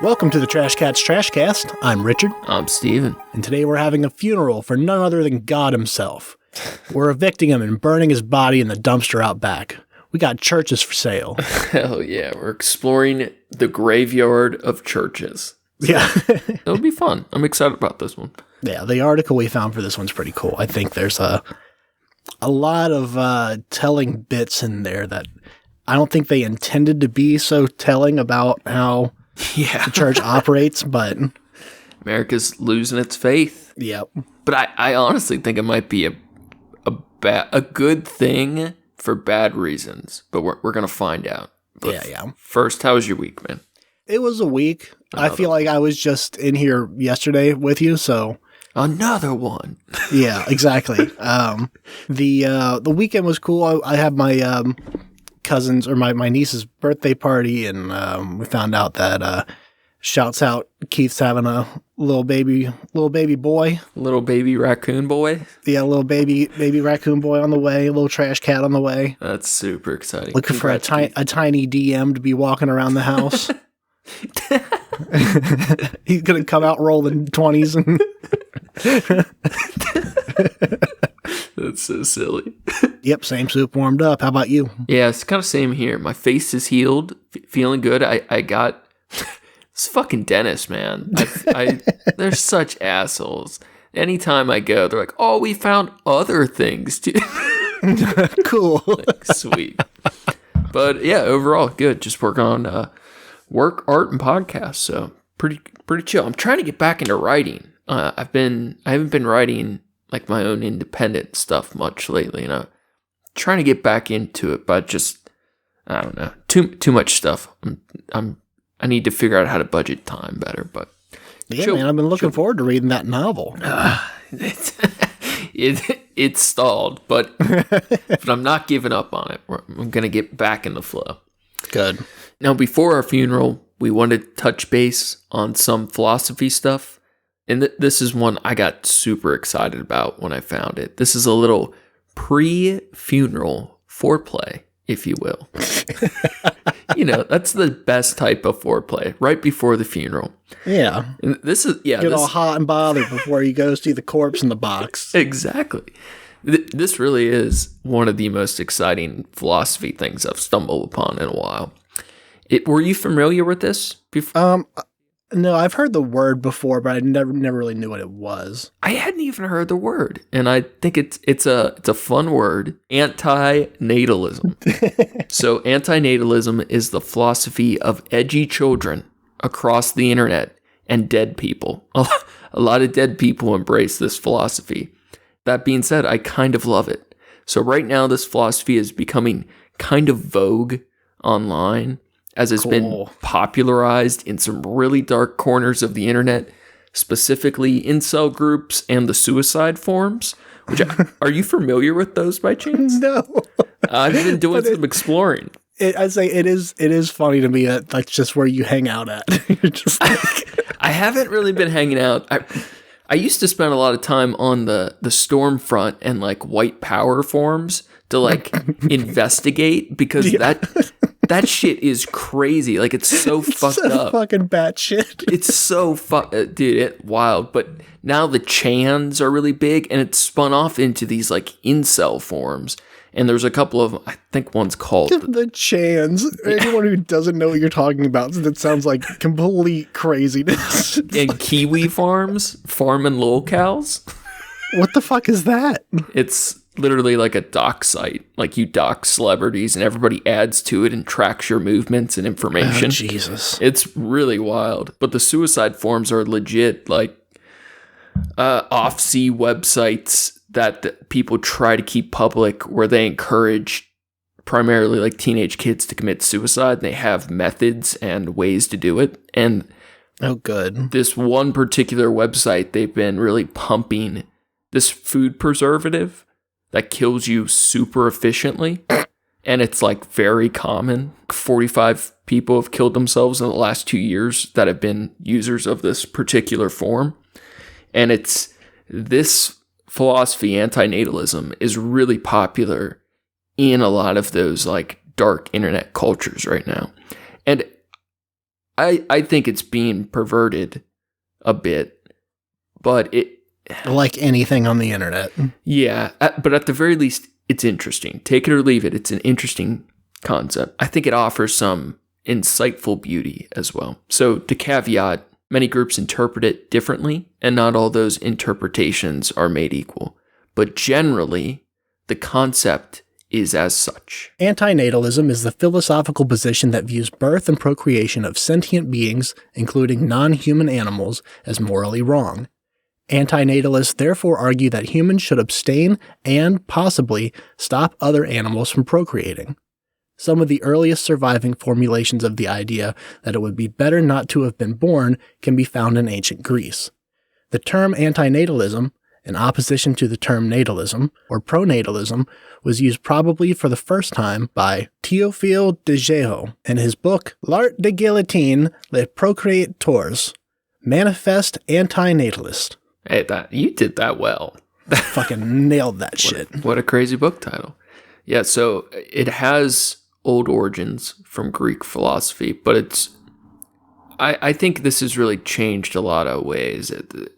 Welcome to the Trash Cats Trashcast. I'm Richard. I'm Steven. And today we're having a funeral for none other than God himself. We're evicting him and burning his body in the dumpster out back. We got churches for sale. Hell yeah, we're exploring the graveyard of churches. So Yeah. it'll be fun. I'm excited about this one. Yeah, the article we found for this one's pretty cool. I think there's a lot of telling bits in there that I don't think they intended to be so telling about how the church operates, but America's losing its faith. Yep. But I honestly think it might be a good thing for bad reasons. But we're gonna find out. But Yeah. First, how was your week, man? It was a week. I feel like I was just in here yesterday with you, so Another one. yeah, exactly. The weekend was cool. I had my cousin's or my niece's birthday party, and we found out that shouts out Keith's having a little baby boy. Little baby raccoon boy. Yeah, little baby raccoon boy on the way. A little trash cat on the way. That's super exciting. Looking for a tiny DM to be walking around the house. He's gonna come out rolling 20s and That's so silly. Yep, same soup warmed up. How about you? Yeah, it's kind of same here. My face is healed, feeling good. I got this fucking dentist, man. They're such assholes. Anytime I go, they're like, "Oh, we found other things too." Cool. Like, sweet. But yeah, overall good. Just work on work, art, and podcasts. So pretty chill. I'm trying to get back into writing. I haven't been writing like my own independent stuff much lately. You know, trying to get back into it, but just I don't know, too much stuff. I need to figure out how to budget time better. But yeah, man, I've been looking forward to reading that novel. It's stalled, but I'm not giving up on it. I'm gonna get back in the flow. Good. Now, before our funeral, we wanted to touch base on some philosophy stuff. And this is one I got super excited about when I found it. This is a little pre-funeral foreplay, if you will. You know, that's the best type of foreplay, right before the funeral. Yeah. And this is, yeah. Get all hot and bothered before you go see the corpse in the box. Exactly. This really is one of the most exciting philosophy things I've stumbled upon in a while. Were you familiar with this before? No, I've heard the word before, but I never really knew what it was. I hadn't even heard the word, and I think it's a fun word. Antinatalism. So antinatalism is the philosophy of edgy children across the internet and dead people. A lot of dead people embrace this philosophy. That being said, I kind of love it. So right now, this philosophy is becoming kind of vogue online, as it's been popularized in some really dark corners of the internet, specifically incel groups and the suicide forums. Are you familiar with those by chance? No. I've been doing some exploring. I'd say it is funny to me that that's just where you hang out at. You're just like... I haven't really been hanging out. I used to spend a lot of time on the Stormfront and like white power forums to like investigate, because that shit is crazy. Like, it's so fucked up. Fucking batshit. It's so dude, it's wild. But now the Chans are really big, and it's spun off into these like incel forums. And there's a couple of them. I think one's called the Chans. Anyone who doesn't know what you're talking about, that sounds like complete craziness. And Kiwi farms, farming lolcows. What the fuck is that? It's literally like a doc site. Like, you doc celebrities and everybody adds to it and tracks your movements and information. Oh, Jesus. It's really wild. But the suicide forums are legit, like off-sea websites that people try to keep public, where they encourage primarily like teenage kids to commit suicide. They have methods and ways to do it. And oh, good. This one particular website, they've been really pumping this food preservative that kills you super efficiently. And it's like very common. 45 people have killed themselves in the last 2 years that have been users of this particular form. And it's this philosophy, antinatalism, is really popular in a lot of those like dark internet cultures right now. And I think it's being perverted a bit, but like anything on the internet. Yeah, but at the very least, it's interesting. Take it or leave it. It's an interesting concept. I think it offers some insightful beauty as well. So to caveat, many groups interpret it differently, and not all those interpretations are made equal. But generally, the concept is as such. Antinatalism is the philosophical position that views birth and procreation of sentient beings, including non-human animals, as morally wrong. Antinatalists therefore argue that humans should abstain and, possibly, stop other animals from procreating. Some of the earliest surviving formulations of the idea that it would be better not to have been born can be found in ancient Greece. The term antinatalism, in opposition to the term natalism, or pronatalism, was used probably for the first time by Théophile de Géo in his book L'Art de Guillotine les Procréateurs, Manifest Antinatalist. Hey, you did that well. Fucking nailed that shit. What a crazy book title. Yeah, so it has old origins from Greek philosophy, but I think this has really changed a lot of ways.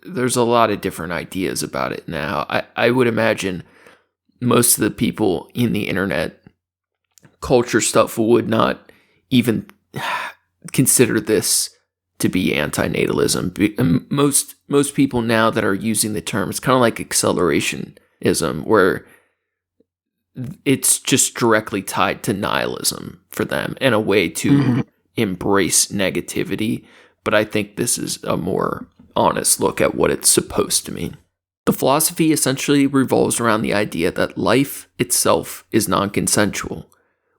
There's a lot of different ideas about it now. I would imagine most of the people in the internet culture stuff would not even consider this to be antinatalism. Most people now that are using the term, it's kind of like accelerationism, where it's just directly tied to nihilism for them and a way to embrace negativity. But I think this is a more honest look at what it's supposed to mean. The philosophy essentially revolves around the idea that life itself is non-consensual,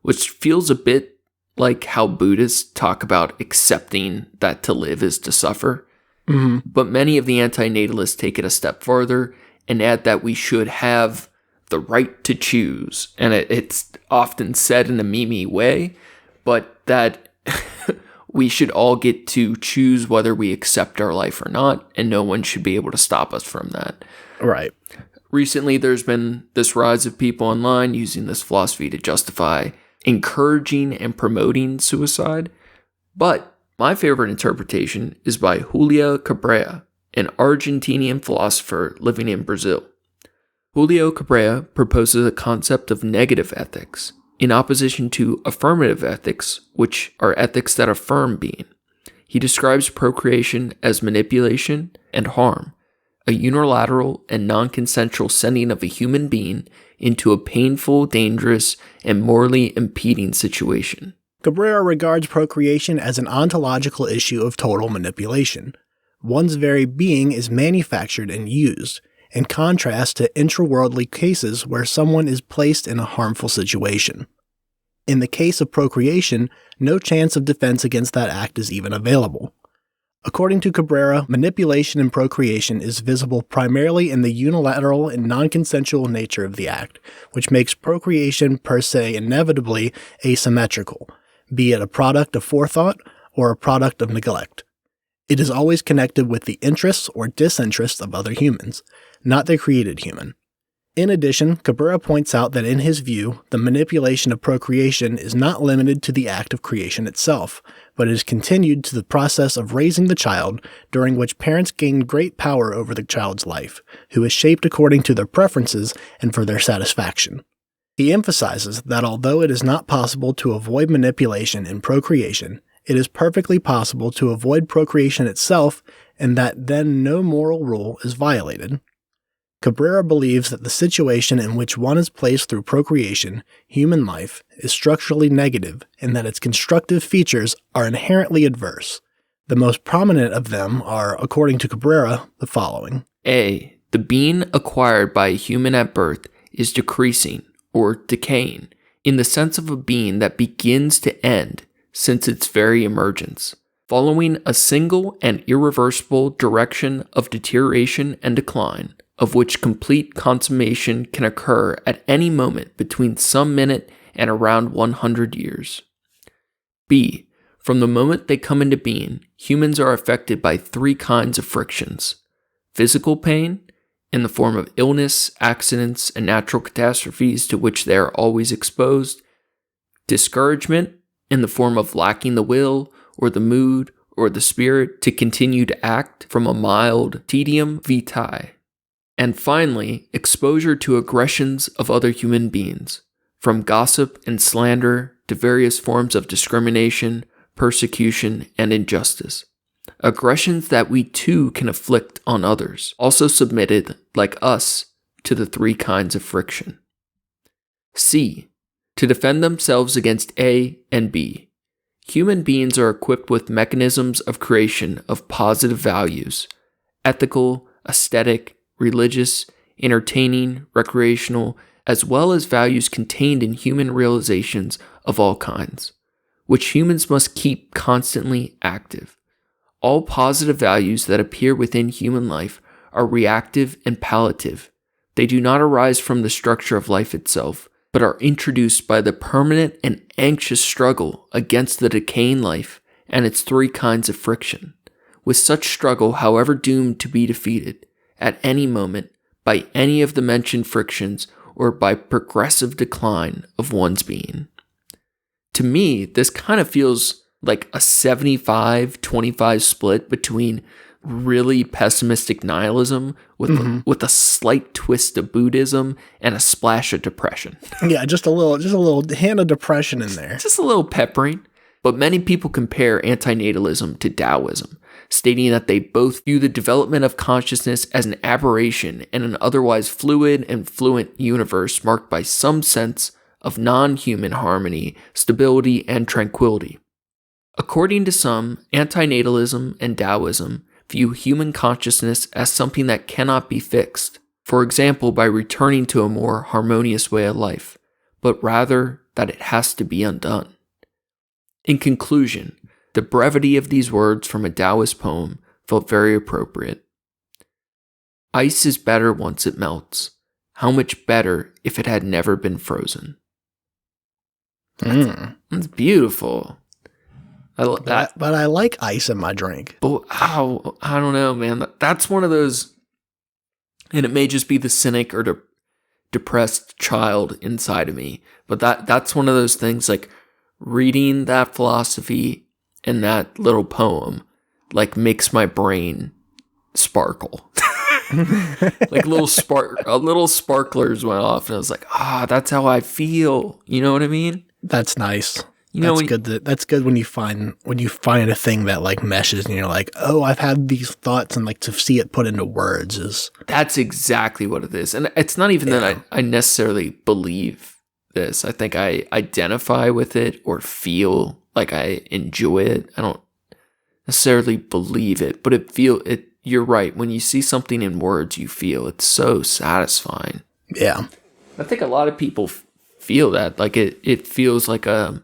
which feels a bit like how Buddhists talk about accepting that to live is to suffer. But many of the antinatalists take it a step farther and add that we should have the right to choose. And it's often said in a meme way, but that we should all get to choose whether we accept our life or not, and no one should be able to stop us from that. Right. Recently, there's been this rise of people online using this philosophy to justify encouraging and promoting suicide. But my favorite interpretation is by Julio Cabrera, an Argentinian philosopher living in Brazil. Julio Cabrera proposes a concept of negative ethics, in opposition to affirmative ethics, which are ethics that affirm being. He describes procreation as manipulation and harm, a unilateral and non-consensual sending of a human being into a painful, dangerous, and morally impeding situation. Cabrera regards procreation as an ontological issue of total manipulation. One's very being is manufactured and used, in contrast to intraworldly cases where someone is placed in a harmful situation. In the case of procreation, no chance of defense against that act is even available. According to Cabrera, manipulation in procreation is visible primarily in the unilateral and non-consensual nature of the act, which makes procreation per se inevitably asymmetrical, be it a product of forethought or a product of neglect. It is always connected with the interests or disinterests of other humans, not the created human. In addition, Cabrera points out that in his view, the manipulation of procreation is not limited to the act of creation itself, but is continued to the process of raising the child, during which parents gain great power over the child's life, who is shaped according to their preferences and for their satisfaction. He emphasizes that although it is not possible to avoid manipulation in procreation, it is perfectly possible to avoid procreation itself, and that then no moral rule is violated. Cabrera believes that the situation in which one is placed through procreation, human life, is structurally negative, and that its constructive features are inherently adverse. The most prominent of them are, according to Cabrera, the following. A. The being acquired by a human at birth is decreasing, or decaying, in the sense of a being that begins to end since its very emergence, following a single and irreversible direction of deterioration and decline, of which complete consummation can occur at any moment between some minute and around 100 years. B. From the moment they come into being, humans are affected by three kinds of frictions: physical pain, in the form of illness, accidents, and natural catastrophes to which they are always exposed; discouragement, in the form of lacking the will or the mood, or the spirit to continue to act from a mild tedium vitae. And finally, exposure to aggressions of other human beings, from gossip and slander to various forms of discrimination, persecution, and injustice. Aggressions that we too can inflict on others, also submitted, like us, to the three kinds of friction. C. To defend themselves against A and B. Human beings are equipped with mechanisms of creation of positive values, ethical, aesthetic, religious, entertaining, recreational, as well as values contained in human realizations of all kinds, which humans must keep constantly active. All positive values that appear within human life are reactive and palliative. They do not arise from the structure of life itself, but are introduced by the permanent and anxious struggle against the decaying life and its three kinds of friction, with such struggle, however doomed to be defeated at any moment by any of the mentioned frictions or by progressive decline of one's being. To me, this kind of feels like a 75-25 split between really pessimistic nihilism with a slight twist of Buddhism and a splash of depression. Yeah, just a little hint of depression in there. Just a little peppering. But many people compare antinatalism to Taoism, stating that they both view the development of consciousness as an aberration in an otherwise fluid and fluent universe marked by some sense of non-human harmony, stability, and tranquility. According to some, antinatalism and Taoism view human consciousness as something that cannot be fixed, for example by returning to a more harmonious way of life, but rather that it has to be undone. In conclusion, the brevity of these words from a Taoist poem felt very appropriate. Ice is better once it melts. How much better if it had never been frozen? That's beautiful. But I like ice in my drink. But I don't know, man. That's one of those, and it may just be the cynic or depressed child inside of me, but that's one of those things, like reading that philosophy and that little poem, like makes my brain sparkle. Like little sparklers went off, and I was like, that's how I feel. You know what I mean? That's nice. That's good when you find a thing that like meshes and you're like, oh, I've had these thoughts, and like to see it put into words is. That's exactly what it is. And it's not even that I necessarily believe this. I think I identify with it or feel like I enjoy it. I don't necessarily believe it, but you're right. When you see something in words, you feel it's so satisfying. Yeah. I think a lot of people feel that. Like it feels like a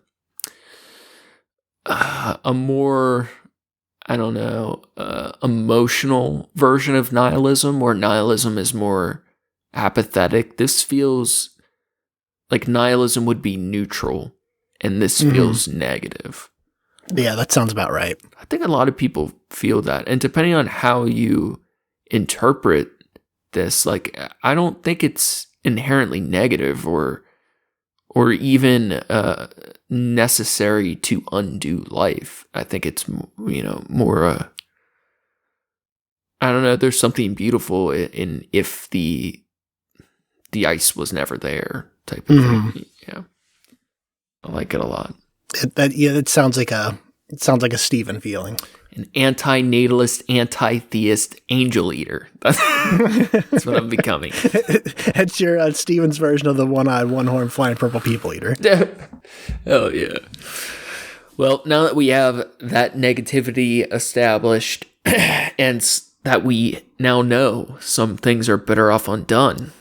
more, I don't know, emotional version of nihilism, where nihilism is more apathetic. This feels like nihilism would be neutral, and this feels negative. Yeah, that sounds about right. I think a lot of people feel that. And depending on how you interpret this, like, I don't think it's inherently negative or even necessary to undo life. I think it's, more I don't know, there's something beautiful in if the ice was never there type of thing. Yeah. I like it a lot. It sounds like a Stephen feeling. An antinatalist, anti-theist angel eater. That's what I'm becoming. It's your Stephen's version of the one-eyed, one-horned, flying purple people eater. Oh, yeah. Well, now that we have that negativity established and that we now know some things are better off undone,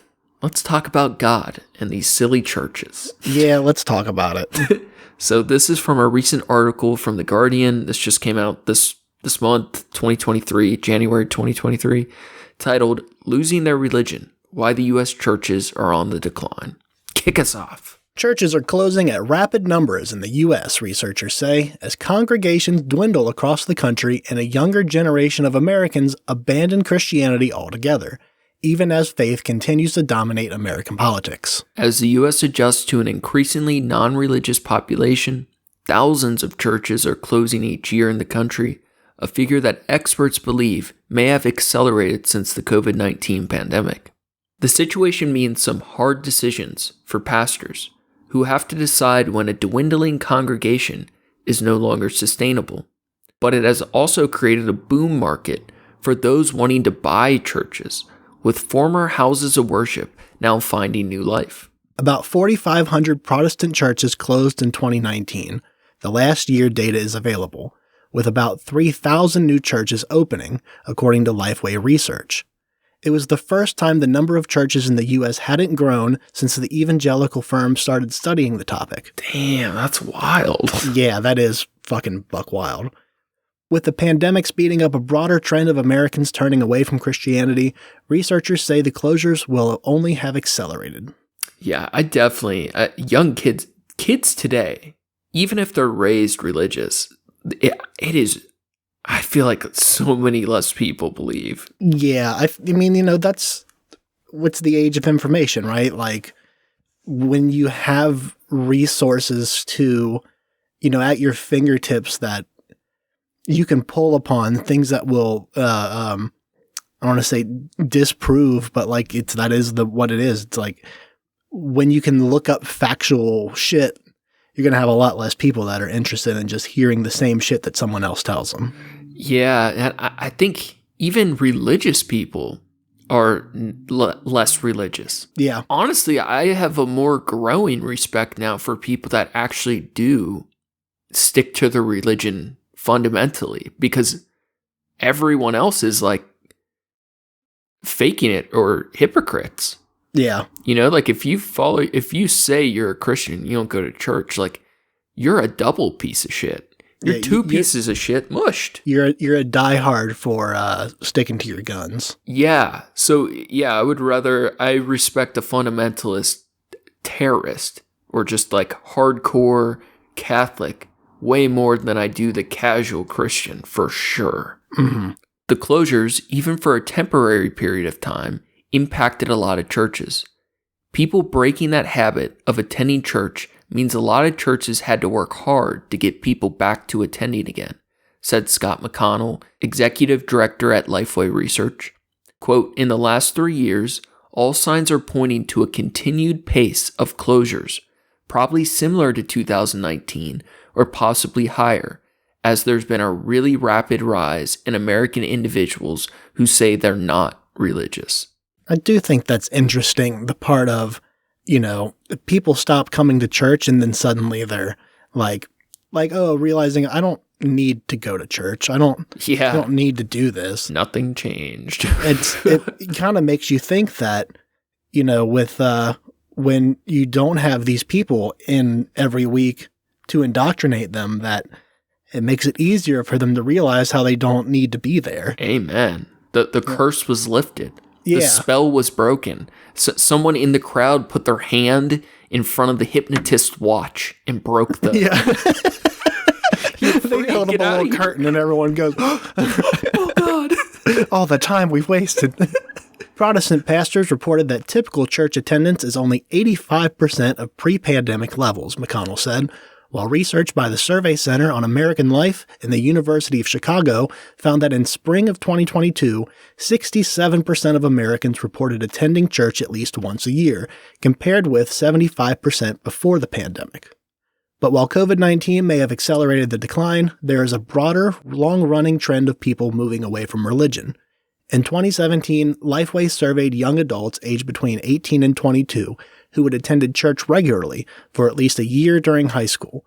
let's talk about God and these silly churches. Yeah, let's talk about it. So this is from a recent article from The Guardian. This just came out this month, January 2023, titled "Losing Their Religion: Why the U.S. Churches Are on the Decline." Kick us off. Churches are closing at rapid numbers in the U.S., researchers say, as congregations dwindle across the country and a younger generation of Americans abandon Christianity altogether, even as faith continues to dominate American politics. As the U.S. adjusts to an increasingly non-religious population, Thousands of churches are closing each year in the country, a figure that experts believe may have accelerated since the COVID-19 pandemic. The situation means some hard decisions for pastors who have to decide when a dwindling congregation is no longer sustainable. But it has also created a boom market for those wanting to buy churches, with former houses of worship now finding new life. About 4,500 Protestant churches closed in 2019. The last year data is available, with about 3,000 new churches opening, according to Lifeway Research. It was the first time the number of churches in the U.S. hadn't grown since the evangelical firm started studying the topic. Damn, that's wild. Yeah, that is fucking buck wild. With the pandemic speeding up a broader trend of Americans turning away from Christianity, researchers say the closures will only have accelerated. Yeah, I definitely, young kids today, even if they're raised religious, it is, I feel like so many less people believe. Yeah, I mean, that's what's the age of information, right? Like, when you have resources to, at your fingertips that you can pull upon, things that will, I don't want to say disprove, but like that is what it is. It's like when you can look up factual shit, you're going to have a lot less people that are interested in just hearing the same shit that someone else tells them. Yeah, and I think even religious people are less religious. Yeah. Honestly, I have a more growing respect now for people that actually do stick to their religion fundamentally, because everyone else is like faking it or hypocrites. Yeah. Like if you say you're a Christian, you don't go to church, like you're a double piece of shit. You're two pieces of shit mushed. You're a diehard for sticking to your guns. Yeah. So yeah, I respect a fundamentalist terrorist or just like hardcore Catholic way more than I do the casual Christian, for sure. Mm-hmm. The closures, even for a temporary period of time, impacted a lot of churches. People breaking that habit of attending church means a lot of churches had to work hard to get people back to attending again, said Scott McConnell, executive director at Lifeway Research. Quote, in the last 3 years, all signs are pointing to a continued pace of closures, probably similar to 2019 or possibly higher, as there's been a really rapid rise in American individuals who say they're not religious. I do think that's interesting, the part of, people stop coming to church and then suddenly they're like, realizing I don't need to go to church. I don't need to do this. Nothing changed. It kind of makes you think that, with when you don't have these people in every week to indoctrinate them, that it makes it easier for them to realize how they don't need to be there. Amen. The curse was lifted. Yeah. The spell was broken. So someone in the crowd put their hand in front of the hypnotist's watch and broke the... Yeah. They held up a little curtain and everyone goes, oh, God. All the time we've wasted. Protestant pastors reported that typical church attendance is only 85% of pre-pandemic levels, McConnell said, while research by the Survey Center on American Life and the University of Chicago found that in spring of 2022, 67% of Americans reported attending church at least once a year, compared with 75% before the pandemic. But while COVID-19 may have accelerated the decline, there is a broader, long-running trend of people moving away from religion. In 2017, Lifeway surveyed young adults aged between 18 and 22 who had attended church regularly for at least a year during high school.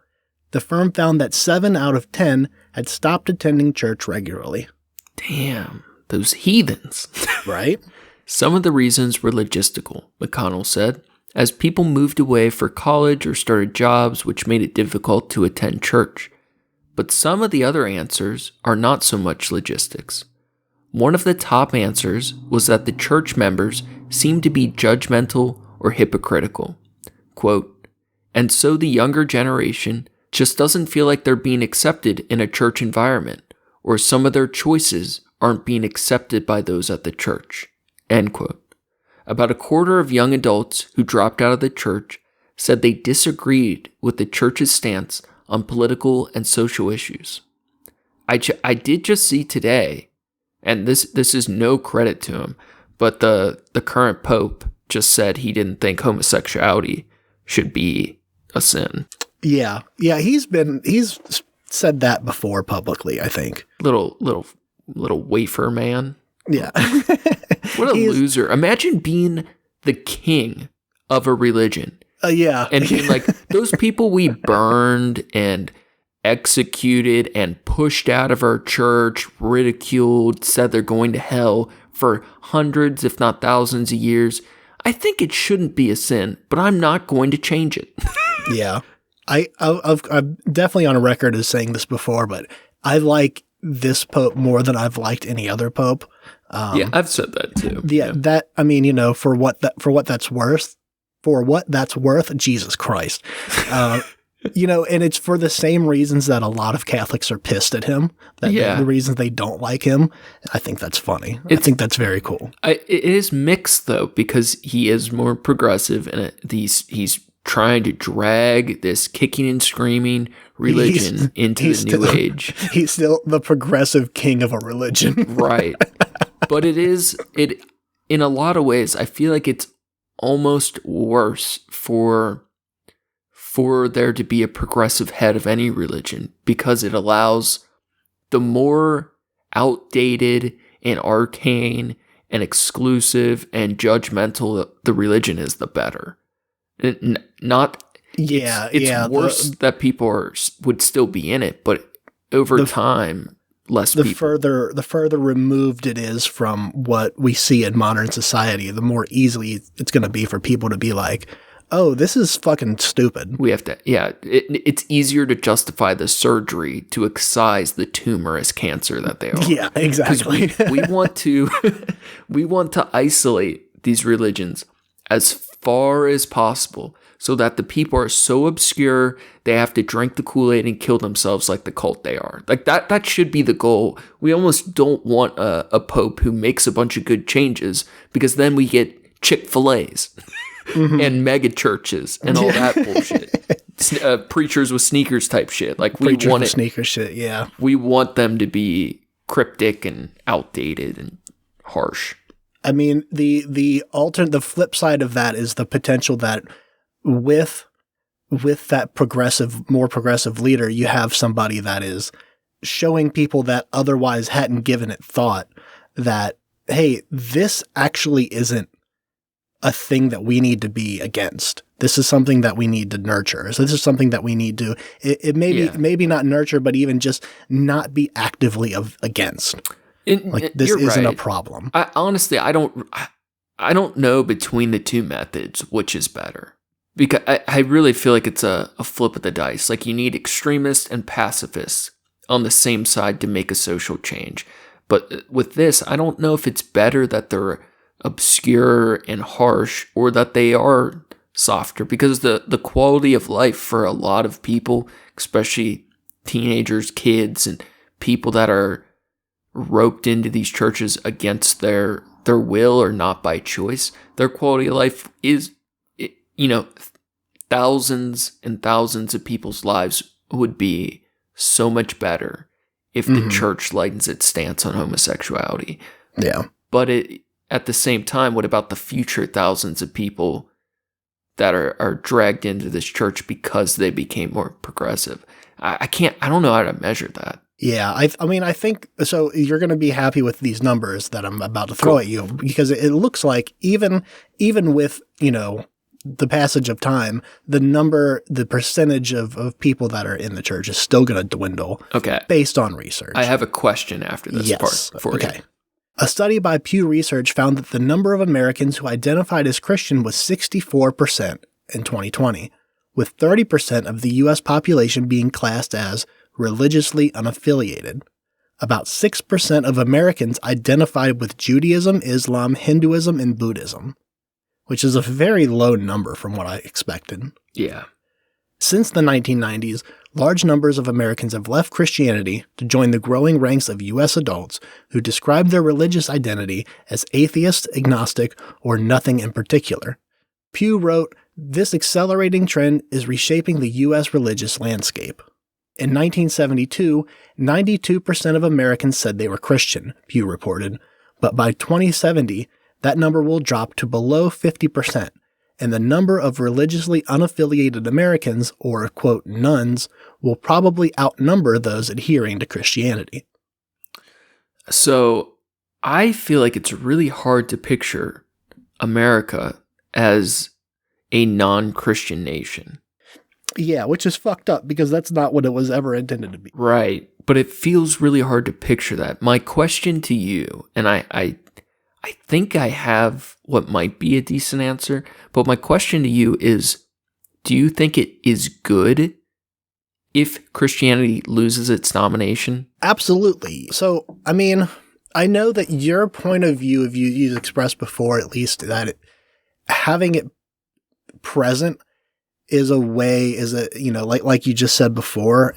The firm found that 7 out of 10 had stopped attending church regularly. Damn, those heathens. Right? Some of the reasons were logistical, McConnell said, as people moved away for college or started jobs which made it difficult to attend church. But some of the other answers are not so much logistics. One of the top answers was that the church members seemed to be judgmental or hypocritical. Quote, and so the younger generation just doesn't feel like they're being accepted in a church environment, or some of their choices aren't being accepted by those at the church. End quote. About a quarter of young adults who dropped out of the church said they disagreed with the church's stance on political and social issues. I did just see today, and this is no credit to him, but the current Pope just said he didn't think homosexuality should be a sin. Yeah. He's said that before publicly, I think. Little wafer man. Yeah. What a loser. Imagine being the king of a religion. Yeah. And being like, those people we burned and executed and pushed out of our church, ridiculed, said they're going to hell for hundreds, if not thousands of years. I think it shouldn't be a sin, but I'm not going to change it. Yeah. I'm definitely on a record as saying this before, but I like this Pope more than I've liked any other Pope. Yeah, I've said that too. Yeah, that, I mean, for what that's worth, Jesus Christ. And it's for the same reasons that a lot of Catholics are pissed at him. The reasons they don't like him. I think that's funny. I think that's very cool. It is mixed though, because he is more progressive and he's trying to drag this kicking and screaming religion into the new age. He's still the progressive king of a religion. Right. But it in a lot of ways, I feel like it's almost worse for there to be a progressive head of any religion, because it allows the more outdated and arcane and exclusive and judgmental the religion is, the better. It's worse that people would still be in it, but over time, less people. The further removed it is from what we see in modern society, the more easily it's going to be for people to be like, oh, this is fucking stupid. We have to, it's easier to justify the surgery to excise the tumor as cancer that they are. Yeah, exactly. we want to isolate these religions as far as possible so that the people are so obscure they have to drink the Kool-Aid and kill themselves like the cult they are. Like that should be the goal. We almost don't want a pope who makes a bunch of good changes, because then we get Chick-fil-A's. Mm-hmm. And mega churches and all that bullshit. Preachers with sneakers type shit. Like we want it. Sneaker shit, yeah. We want them to be cryptic and outdated and harsh. I mean, the flip side of that is the potential that with that more progressive leader, you have somebody that is showing people that otherwise hadn't given it thought that, hey, this actually isn't a thing that we need to be against. This is something that we need to nurture. So this is something that we need to, maybe not nurture, but even just not be actively against. This isn't a problem. Honestly, I don't know between the two methods which is better. Because I really feel like it's a flip of the dice. Like you need extremists and pacifists on the same side to make a social change. But with this, I don't know if it's better that they're obscure and harsh or that they are softer, because the quality of life for a lot of people, especially teenagers, kids, and people that are roped into these churches against their will or not by choice, their quality of life is, thousands and thousands of people's lives would be so much better if the church lightens its stance on homosexuality. Yeah. But at the same time, what about the future thousands of people that are dragged into this church because they became more progressive? I don't know how to measure that. Yeah, I think, so you're going to be happy with these numbers that I'm about to throw at you, because it looks like even with, the passage of time, the percentage of people that are in the church is still going to dwindle. Okay. Based on research. I have a question after this part for you. A study by Pew Research found that the number of Americans who identified as Christian was 64% in 2020, with 30% of the U.S. population being classed as religiously unaffiliated. About 6% of Americans identified with Judaism, Islam, Hinduism, and Buddhism, which is a very low number from what I expected. Yeah. Since the 1990s, large numbers of Americans have left Christianity to join the growing ranks of U.S. adults who describe their religious identity as atheist, agnostic, or nothing in particular. Pew wrote, "This accelerating trend is reshaping the U.S. religious landscape." In 1972, 92% of Americans said they were Christian, Pew reported, but by 2070, that number will drop to below 50%, and the number of religiously unaffiliated Americans, or, quote, nuns, will probably outnumber those adhering to Christianity. So I feel like it's really hard to picture America as a non-Christian nation. Yeah, which is fucked up because that's not what it was ever intended to be. Right. But it feels really hard to picture that. My question to you, and I think I have what might be a decent answer, but my question to you is, do you think it is good if Christianity loses its nomination? Absolutely. So, I mean, I know that your point of view, if you've expressed before at least, that having it present is a way, like you just said before,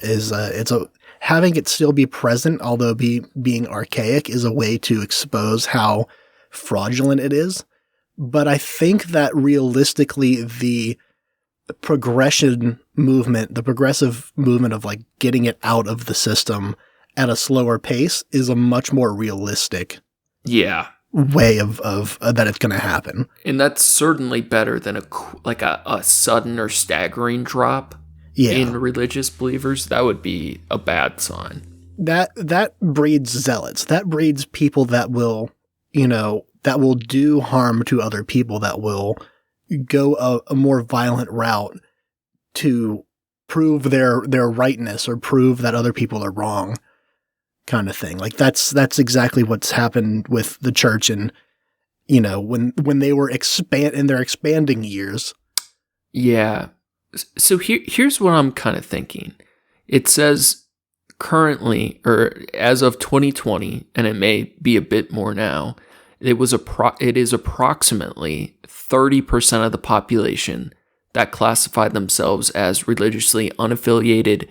having it still be present, although being archaic, is a way to expose how fraudulent it is. But I think that realistically, the progressive movement of like getting it out of the system at a slower pace is a much more realistic way of that it's going to happen. And that's certainly better than a sudden or staggering drop in religious believers. That would be a bad sign. That breeds zealots. That breeds people that will, that will do harm to other people, that will go a more violent route to prove their rightness or prove that other people are wrong, kind of thing. Like that's exactly what's happened with the church, and when they were in their expanding years. Yeah. So here's what I'm kind of thinking. It says currently, or as of 2020, and it may be a bit more now, it is approximately 30% of the population that classified themselves as religiously unaffiliated,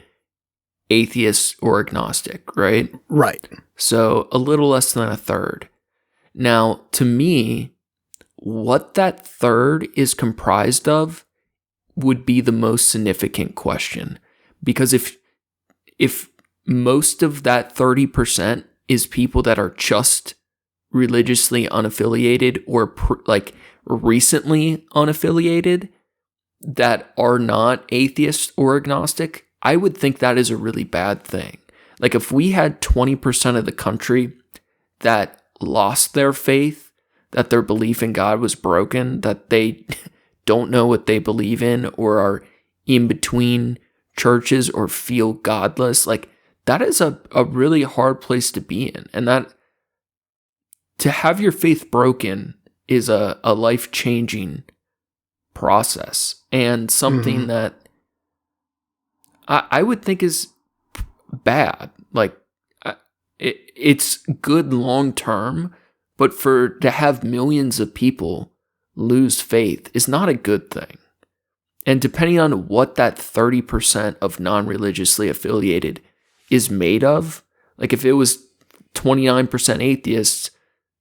atheist, or agnostic, right? Right. So a little less than a third. Now, to me, what that third is comprised of would be the most significant question. Because if most of that 30% is people that are just religiously unaffiliated or recently unaffiliated that are not atheist or agnostic, I would think that is a really bad thing. Like if we had 20% of the country that lost their faith, that their belief in God was broken, that they don't know what they believe in or are in between churches or feel godless, like that is a really hard place to be in. And that to have your faith broken is a life-changing process and something that I would think is bad. Like it's good long-term, but to have millions of people lose faith is not a good thing. And depending on what that 30% of non-religiously affiliated is made of, like if it was 29% atheists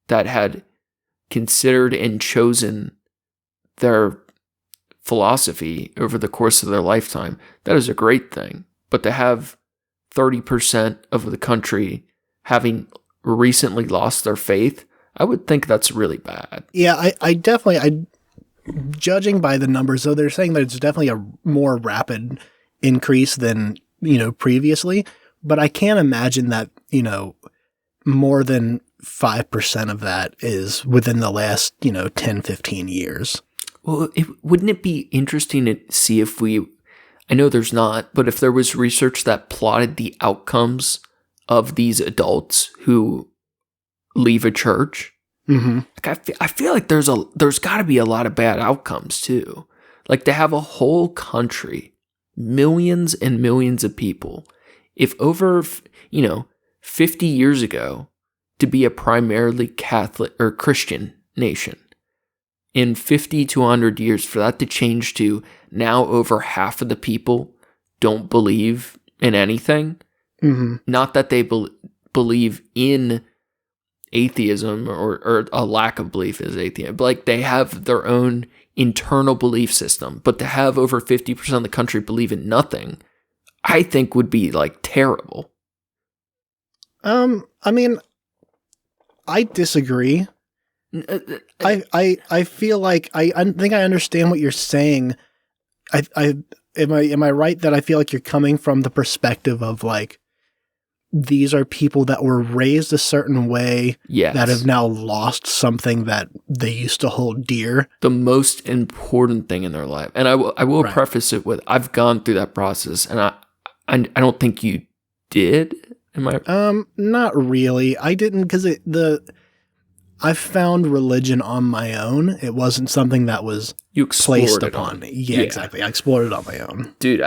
that had considered and chosen their philosophy over the course of their lifetime, that is a great thing. But to have 30% of the country having recently lost their faith, I would think that's really bad. Yeah, I definitely, judging by the numbers, though, they're saying that it's definitely a more rapid increase than, previously. But I can't imagine that, more than 5% of that is within the last, 10, 15 years. Well, wouldn't it be interesting to see if I know there's not, but if there was research that plotted the outcomes of these adults who leave a church? Mm-hmm. Like I feel like there's got to be a lot of bad outcomes too. Like to have a whole country, millions and millions of people, if over 50 years ago to be a primarily Catholic or Christian nation, in 50 to 100 years for that to change to now over half of the people don't believe in anything. Mm-hmm. Not that they believe in atheism or a lack of belief is atheism, but like they have their own internal belief system. But to have over 50% of the country believe in nothing, I think would be like terrible. I mean, I disagree. I feel like I think I understand what you're saying. Am I right that I feel like you're coming from the perspective of like, these are people that were raised a certain way that have now lost something that they used to hold dear. The most important thing in their life. And I will preface it with, I've gone through that process, and I don't think you did. Am I? Not really. I didn't, because I found religion on my own. It wasn't something that was placed upon me. Yeah, exactly. I explored it on my own. Dude,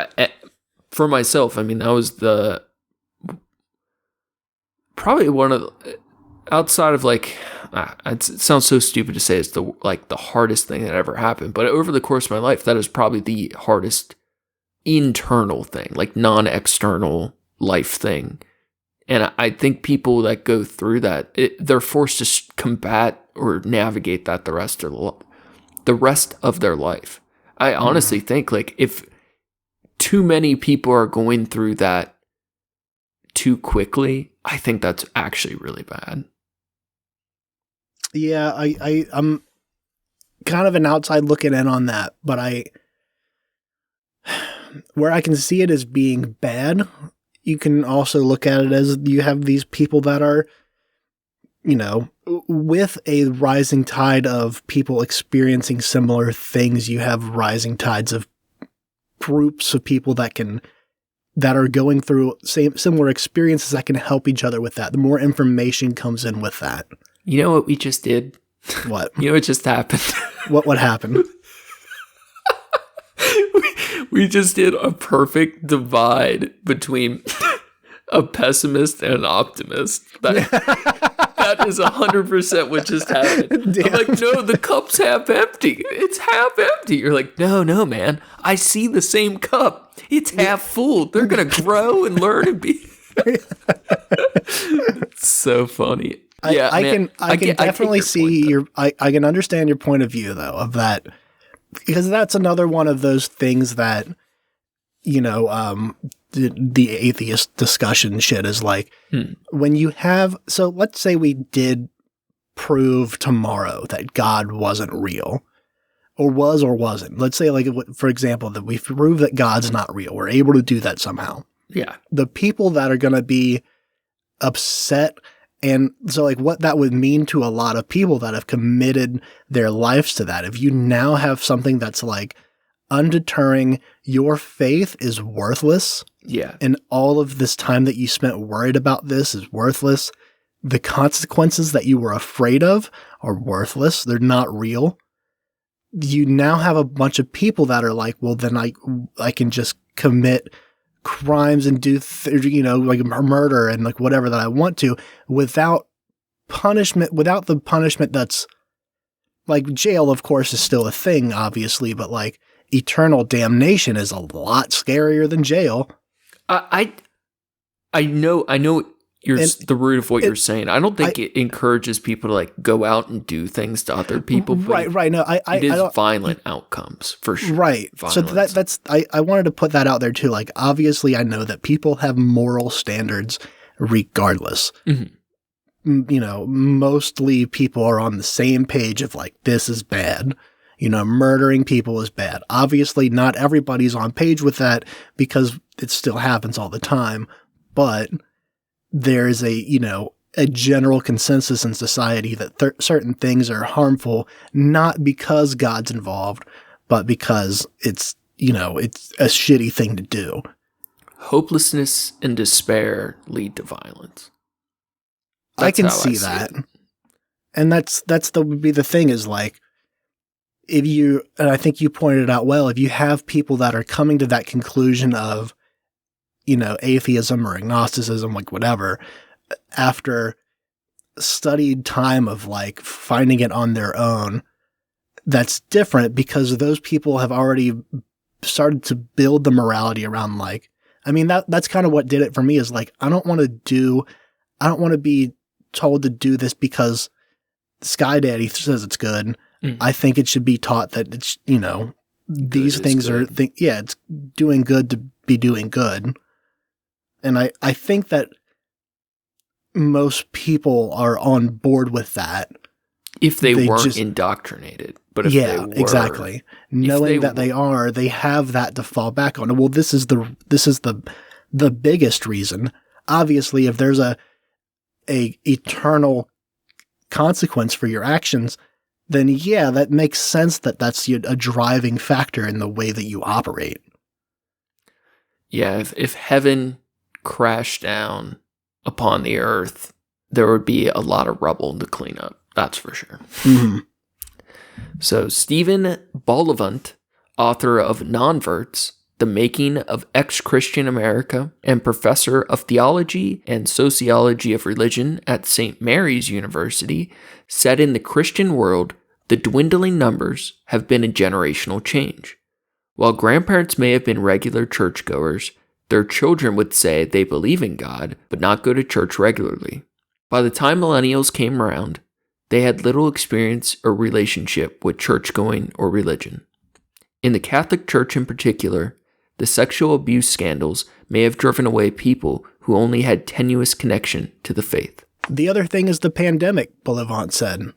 for myself, I mean, that was probably one of the, outside of like, it sounds so stupid to say it's the hardest thing that ever happened, but over the course of my life, that is probably the hardest internal thing, like non-external life thing. And I think people that go through that, they're forced to combat or navigate that the rest of their life. I honestly think, like, if too many people are going through that too quickly, I think that's actually really bad. Yeah, I'm kind of an outside looking in on that, but where I can see it as being bad, you can also look at it as you have these people that are, with a rising tide of people experiencing similar things, you have rising tides of groups of people that are going through similar experiences that can help each other with that. The more information comes in with that. You know what we just did? What? You know what just happened? What happened? We just did a perfect divide between a pessimist and an optimist. That is 100% what just happened. Damn. I'm like, no, the cup's half empty. It's half empty. You're like, no, man. I see the same cup. It's half full. They're going to grow and learn and be. It's so funny. I can definitely see I can understand your point of view, though, of that. Because that's another one of those things that, the atheist discussion shit is like, when you have, so let's say we did prove tomorrow that God wasn't real, or was or wasn't. Let's say, like, for example, that we prove that God's not real. We're able to do that somehow. Yeah. The people that are going to be upset. And so, like, what that would mean to a lot of people that have committed their lives to that, if you now have something that's like undeterring, your faith is worthless. Yeah. And all of this time that you spent worried about this is worthless. The consequences that you were afraid of are worthless. They're not real. You now have a bunch of people that are like, well, then I can just commit crimes and do, like murder and like whatever that I want to without punishment, without the punishment that's like jail, of course, is still a thing, obviously, but like eternal damnation is a lot scarier than jail. I know the root of what you're saying. I don't think it encourages people to like go out and do things to other people. Right. No, it is violent outcomes for sure. Right. Violence. So I wanted to put that out there too. Like, obviously I know that people have moral standards regardless. Mm-hmm. Mostly people are on the same page of like, this is bad. Murdering people is bad. Obviously not everybody's on page with that because it still happens all the time, but there is a general consensus in society that certain things are harmful, not because God's involved, but because it's a shitty thing to do. Hopelessness and despair lead to violence. I can see that. And would be the thing is like, and I think you pointed it out well, if you have people that are coming to that conclusion of, atheism or agnosticism, like whatever, after studied time of like finding it on their own, that's different because those people have already started to build the morality around like, I mean, that's kind of what did it for me is like, I don't want to be told to do this because Sky Daddy says it's good. Mm. I think it should be taught that it's, these things are, it's doing good to be doing good. And I think that most people are on board with that. If they weren't indoctrinated. But if they were, exactly. Knowing that they have that to fall back on. Well, this is the biggest reason. Obviously, if there's a eternal consequence for your actions, then yeah, that makes sense that's a driving factor in the way that you operate. Yeah, if heaven crashed down upon the earth, there would be a lot of rubble to clean up. That's for sure. Mm-hmm. So Stephen Bullivant, author of Nonverts, The Making of Ex-Christian America, and professor of theology and sociology of religion at St. Mary's University, said in the Christian world, the dwindling numbers have been a generational change. While grandparents may have been regular churchgoers, their children would say they believe in God, but not go to church regularly. By the time millennials came around, they had little experience or relationship with church-going or religion. In the Catholic Church in particular, the sexual abuse scandals may have driven away people who only had tenuous connection to the faith. The other thing is the pandemic, Bullivant said.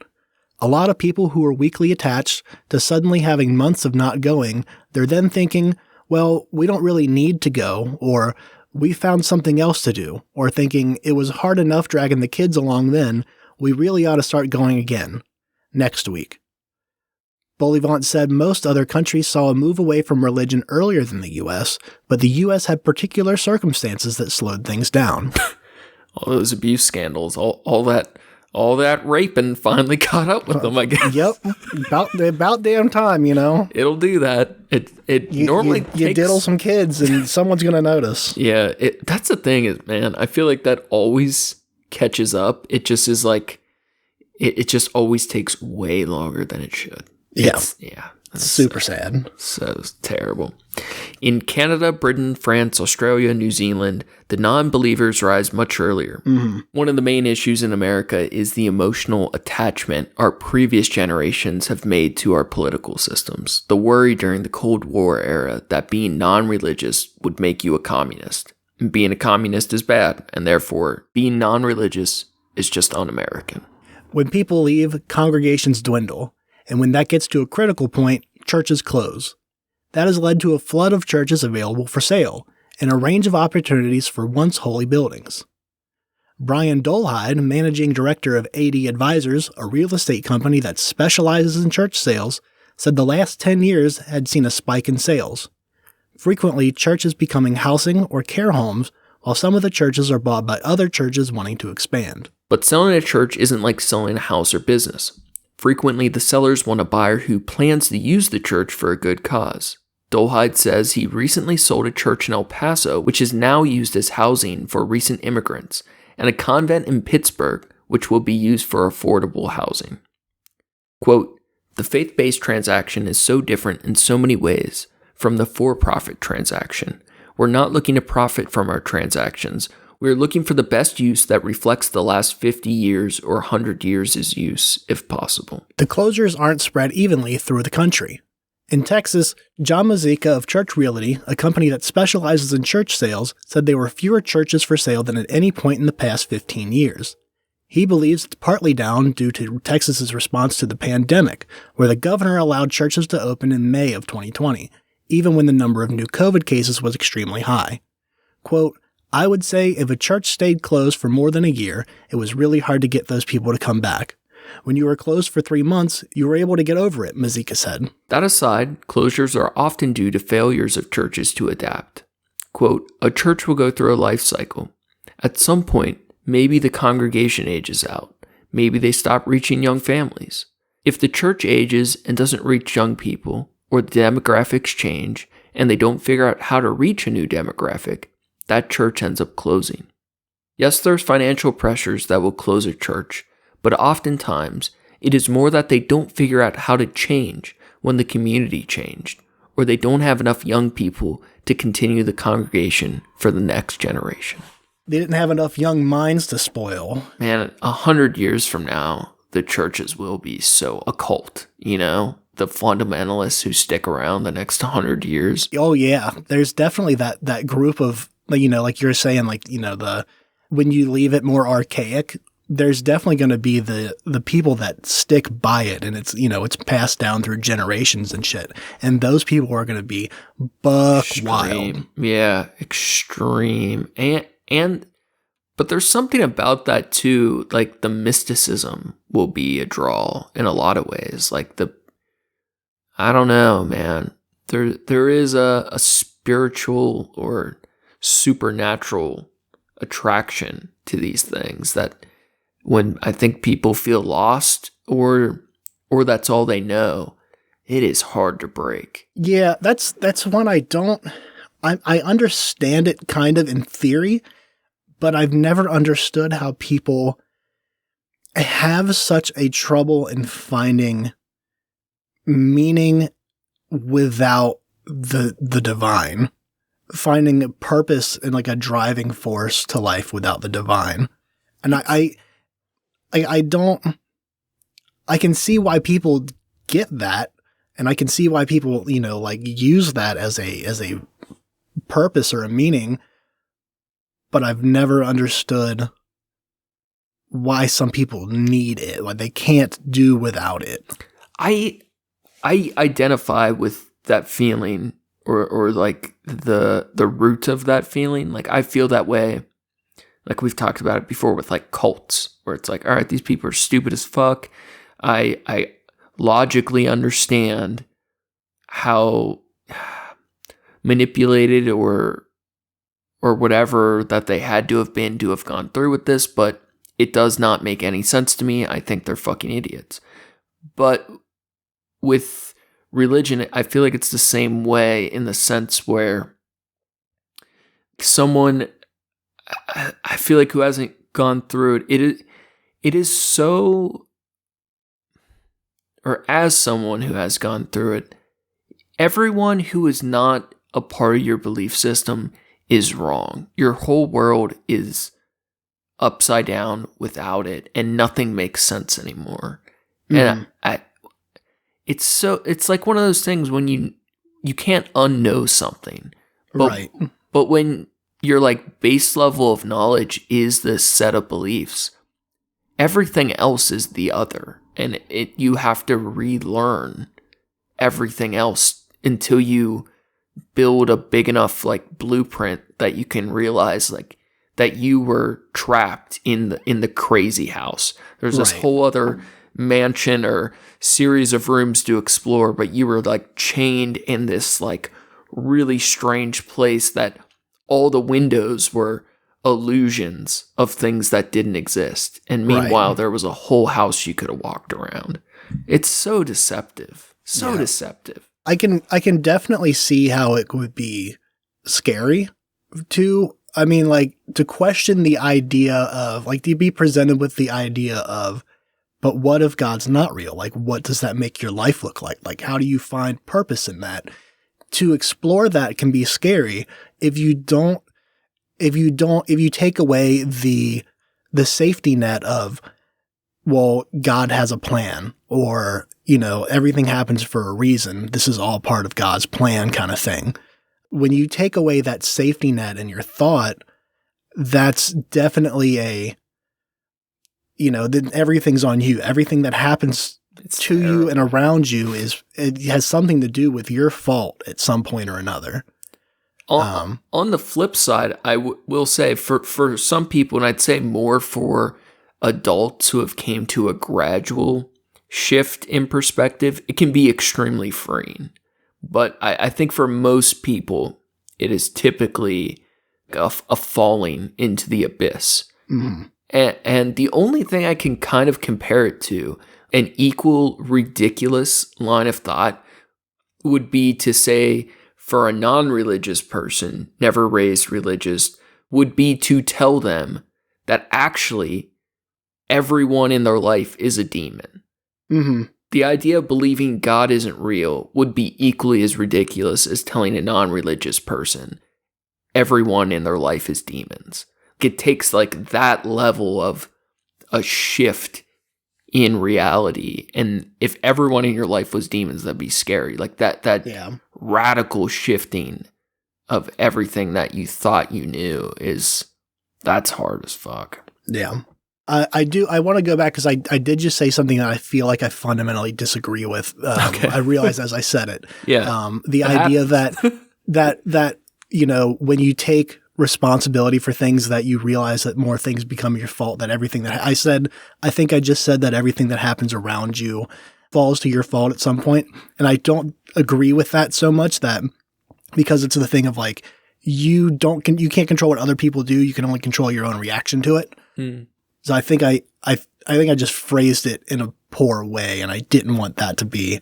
A lot of people who are weakly attached to suddenly having months of not going, they're then thinking, well, we don't really need to go, or we found something else to do, or thinking it was hard enough dragging the kids along then, we really ought to start going again, next week. Bullivant said most other countries saw a move away from religion earlier than the U.S., but the U.S. had particular circumstances that slowed things down. All those abuse scandals, all that raping finally caught up with them, I guess. Yep, about damn time, you know. It'll do that. It normally takes... You diddle some kids and someone's going to notice. Yeah, that's the thing is, man, I feel like that always catches up. It just is like, it just always takes way longer than it should. Yeah. That's super sad. So terrible. In Canada, Britain, France, Australia, New Zealand, the non-believers rise much earlier. Mm-hmm. One of the main issues in America is the emotional attachment our previous generations have made to our political systems. The worry during the Cold War era that being non-religious would make you a communist. And being a communist is bad, and therefore being non-religious is just un-American. When people leave, congregations dwindle. And when that gets to a critical point, churches close. That has led to a flood of churches available for sale, and a range of opportunities for once holy buildings. Brian Dolhide, managing director of AD Advisors, a real estate company that specializes in church sales, said the last 10 years had seen a spike in sales. Frequently, churches becoming housing or care homes, while some of the churches are bought by other churches wanting to expand. But selling a church isn't like selling a house or business. Frequently, the sellers want a buyer who plans to use the church for a good cause. Dolhide says he recently sold a church in El Paso, which is now used as housing for recent immigrants, and a convent in Pittsburgh, which will be used for affordable housing. Quote, the faith-based transaction is so different in so many ways from the for-profit transaction. We're not looking to profit from our transactions. We're looking for the best use that reflects the last 50 years or 100 years' use, if possible. The closures aren't spread evenly through the country. In Texas, John Mazika of Church Realty, a company that specializes in church sales, said there were fewer churches for sale than at any point in the past 15 years. He believes it's partly down due to Texas's response to the pandemic, where the governor allowed churches to open in May of 2020, even when the number of new COVID cases was extremely high. Quote, I would say if a church stayed closed for more than a year, it was really hard to get those people to come back. When you were closed for 3 months, you were able to get over it, Mazika said. That aside, closures are often due to failures of churches to adapt. Quote, a church will go through a life cycle. At some point, maybe the congregation ages out. Maybe they stop reaching young families. If the church ages and doesn't reach young people, or the demographics change, and they don't figure out how to reach a new demographic, that church ends up closing. Yes, there's financial pressures that will close a church, but oftentimes it is more that they don't figure out how to change when the community changed, or they don't have enough young people to continue the congregation for the next generation. They didn't have enough young minds to spoil. Man, 100 years from now, the churches will be so occult, you know? The fundamentalists who stick around the next 100 years. Oh yeah, there's definitely that group of like, like you're saying, like, when you leave it more archaic, there's definitely going to be the people that stick by it, and it's, it's passed down through generations and shit. And those people are going to be buck wild. Yeah, extreme. But there's something about that too, like the mysticism will be a draw in a lot of ways. Like I don't know, man. There is a spiritual or supernatural attraction to these things that when I think people feel lost or that's all they know, it is hard to break. Yeah, that's one I understand it kind of in theory, but I've never understood how people have such a trouble in finding meaning without the divine, finding a purpose and like a driving force to life without the divine. And I can see why people get that, and I can see why people, like use that as a purpose or a meaning, but I've never understood why some people need it, like they can't do without it. I identify with that feeling or like the root of that feeling. Like I feel that way. Like we've talked about it before with like cults, where it's like, all right, these people are stupid as fuck. I logically understand how manipulated or whatever that they had to have been to have gone through with this, but it does not make any sense to me. I think they're fucking idiots. But with religion, I feel like it's the same way in the sense where someone, I feel like who hasn't gone through it is so, or as someone who has gone through it, everyone who is not a part of your belief system is wrong. Your whole world is upside down without it, and nothing makes sense anymore. And it's like one of those things when you can't unknow something, but, Right. But when your like base level of knowledge is this set of beliefs, everything else is the other, and you have to relearn everything else until you build a big enough like blueprint that you can realize like that you were trapped in the crazy house. There's this whole other mansion or series of rooms to explore, but you were like chained in this like really strange place that all the windows were illusions of things that didn't exist. And meanwhile, there was a whole house you could have walked around. It's so deceptive. So deceptive. I can definitely see how it would be scary to, I mean, like, to question the idea of, like, to be presented with the idea of, but what if God's not real? Like, what does that make your life look like? Like, how do you find purpose in that? To explore that can be scary if you take away the safety net of, well, God has a plan, or, everything happens for a reason. This is all part of God's plan kind of thing. When you take away that safety net in your thought, that's definitely then everything's on you. Everything that happens to you and around you it has something to do with your fault at some point or another. On the flip side, I will say for some people, and I'd say more for adults who have came to a gradual shift in perspective, it can be extremely freeing. But I think for most people, it is typically a falling into the abyss. Mm-hmm. And the only thing I can kind of compare it to, an equal ridiculous line of thought, would be to say for a non-religious person, never raised religious, would be to tell them that actually everyone in their life is a demon. Mm-hmm. The idea of believing God isn't real would be equally as ridiculous as telling a non-religious person everyone in their life is demons. It takes like that level of a shift in reality. And if everyone in your life was demons, that'd be scary. Like that radical shifting of everything that you thought you knew that's hard as fuck. Yeah. I want to go back because I did just say something that I feel like I fundamentally disagree with. Okay. I realized as I said it. Yeah. The idea that, when you take responsibility for things, that you realize that more things become your fault, that everything that I think I just said that everything that happens around you falls to your fault at some point. And I don't agree with that so much, that because it's the thing of like, you can't control what other people do. You can only control your own reaction to it. So I think I just phrased it in a poor way, and I didn't want that to be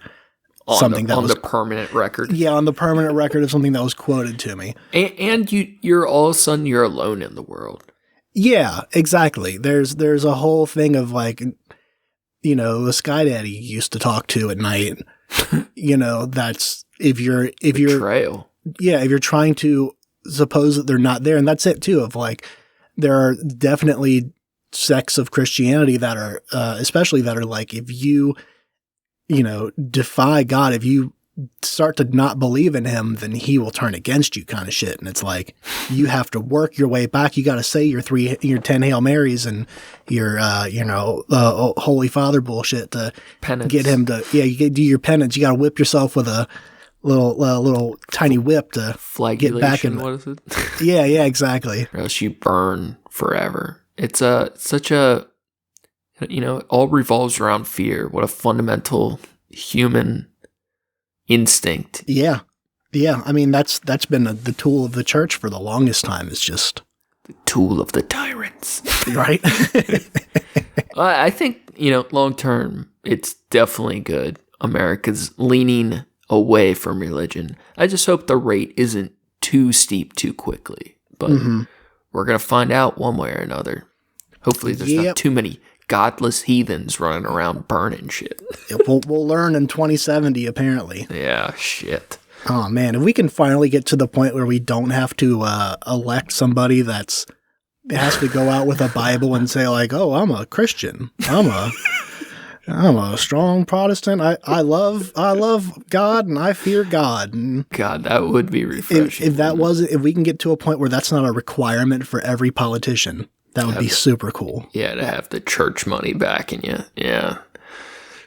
something that was on the permanent record. Yeah, on the permanent record of something that was quoted to me. And you're all of a sudden you're alone in the world. Yeah, exactly. There's a whole thing of like, the Sky Daddy you used to talk to at night. That's if you're Betrayal. Yeah, if you're trying to suppose that they're not there, and that's it too. Of like, there are definitely sects of Christianity that are, especially that are like, if you, defy God, if you start to not believe in him, then he will turn against you, kind of shit. And it's like, you have to work your way back. You got to say your 10 Hail Marys and your, Holy Father bullshit to penance. Get him to, you do your penance. You got to whip yourself with a little tiny whip to get back in. What is it? Yeah, exactly. Or else you burn forever. It's such a, it all revolves around fear. What a fundamental human instinct. Yeah. I mean, that's been the tool of the church for the longest time. Is just the tool of the tyrants, right? I think long term, it's definitely good. America's leaning away from religion. I just hope the rate isn't too steep too quickly, but. We're going to find out one way or another. Hopefully there's not too many godless heathens running around burning shit. We'll learn in 2070, apparently. Yeah, shit. Oh, man. If we can finally get to the point where we don't have to elect somebody that has to go out with a Bible and say like, oh, I'm a Christian. I'm a strong Protestant. I love God and I fear God. And God, that would be refreshing. If we can get to a point where that's not a requirement for every politician, that would be super cool. Yeah, to have the church money backing you. Yeah.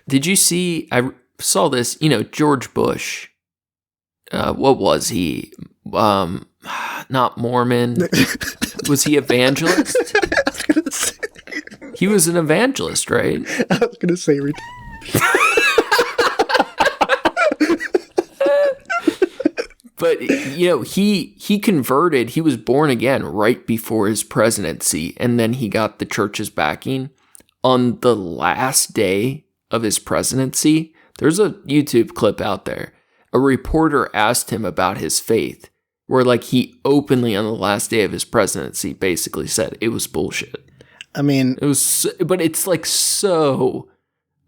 Did you see? I saw this. George Bush. What was he? Not Mormon. Was he evangelist? I was gonna say. He was an evangelist, right? I was going to say... But, he converted. He was born again right before his presidency, and then he got the church's backing. On the last day of his presidency, there's a YouTube clip out there. A reporter asked him about his faith, where, like, he openly, on the last day of his presidency, basically said it was bullshit. I mean, it was, but it's like so.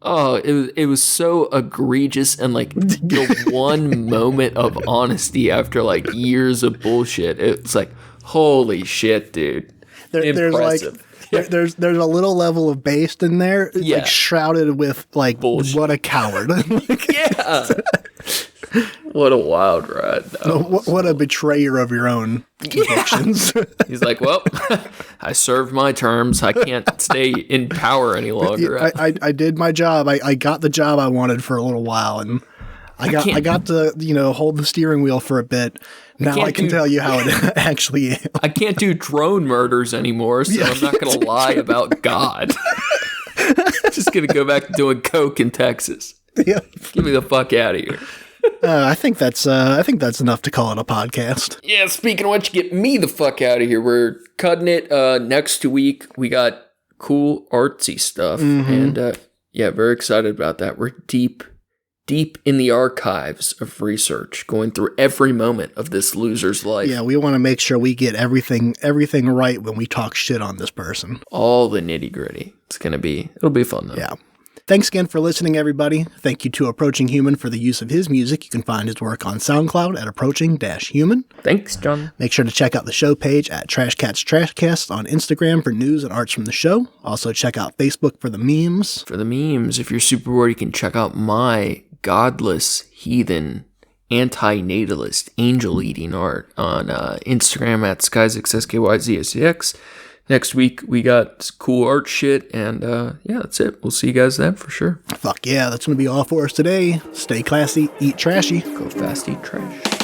Oh, it was so egregious, and like the one moment of honesty after like years of bullshit. It's like, holy shit, dude! Impressive. There's a little level of base in there, like shrouded with like bullshit. What a coward! Yeah. What a wild ride. What a betrayer of your own convictions. Yeah. He's like, well, I served my terms. I can't stay in power any longer. I did my job. I got the job I wanted for a little while, and I got to hold the steering wheel for a bit. Now I can tell you how it actually is. I can't do drone murders anymore, so I'm not going to lie about God. Just going to go back to doing coke in Texas. Yeah. Get me the fuck out of here. I think that's enough to call it a podcast. Yeah, speaking of which, get me the fuck out of here. We're cutting it next week. We got cool artsy stuff, and very excited about that. We're deep in the archives of research, going through every moment of this loser's life. Yeah, we want to make sure we get everything right when we talk shit on this person. All the nitty gritty. It'll be fun though. Yeah. Thanks again for listening, everybody. Thank you to Approaching Human for the use of his music. You can find his work on SoundCloud at Approaching-Human. Thanks, John. Make sure to check out the show page at Trash Cats Trashcast on Instagram for news and arts from the show. Also, check out Facebook for the memes. If you're super bored, you can check out my godless heathen antinatalist angel eating art on Instagram at SkyZXSKYZSCX. Next week, we got cool art shit, and yeah, that's it. We'll see you guys then for sure. Fuck yeah, that's going to be all for us today. Stay classy, eat trashy. Go fast, eat trash.